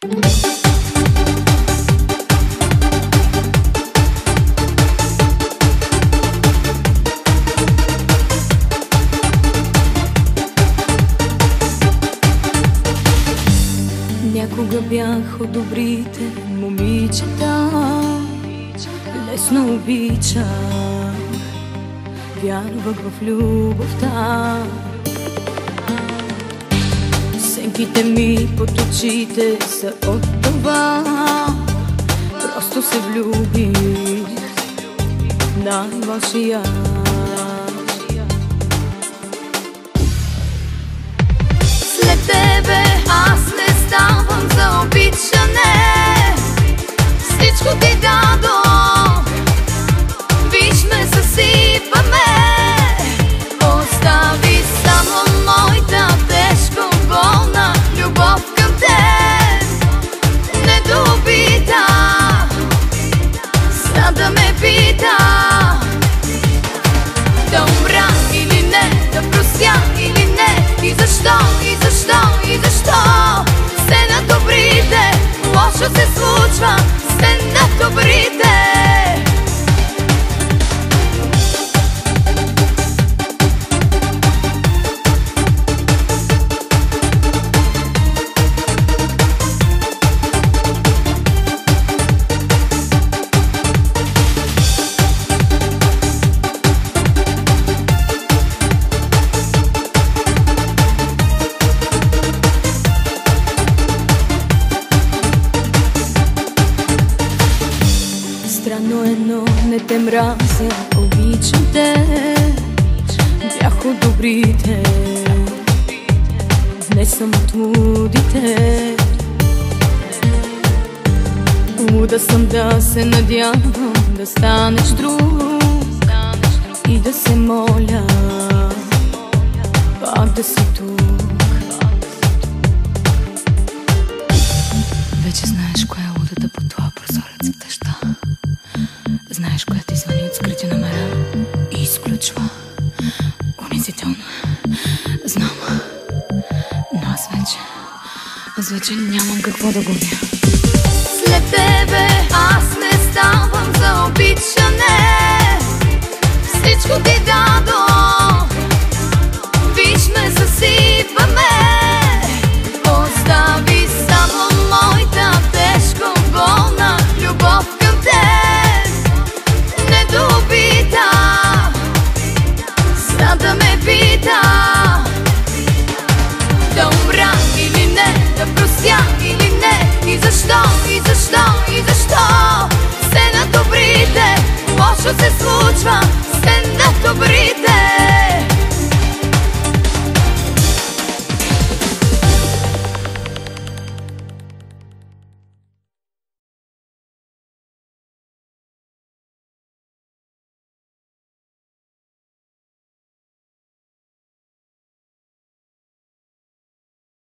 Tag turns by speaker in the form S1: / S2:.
S1: Някога бях от добрите момичета, лесно обичах, вярвах в любовта. Сенките ми под очите са от това, просто се влюбих най-лошия. След тебе аз не ставам за обичане, всичко ти дадох, виж ме съсипаме. Остави само моята тежко болна любов към теб, недобита, за да ме пита да умра или не, да простя или не, и защо, и защо, и защо. Все на добрите, лошо се случва, все на добрите. Странно е, но не те мразя, обичам те, бях от добрите, днес съм от лудите. Луда съм да се надявам да станеш друг и да се моля пак да си тук. Вече знаеш коя е лудата под това прозорец в дъжда. Знаеш, коя ти звъни от скрити номера и изключва. Унизително. Знам. Но аз вече нямам какво да губя. След тебе аз не ставам за обичане, всичко ти дадох.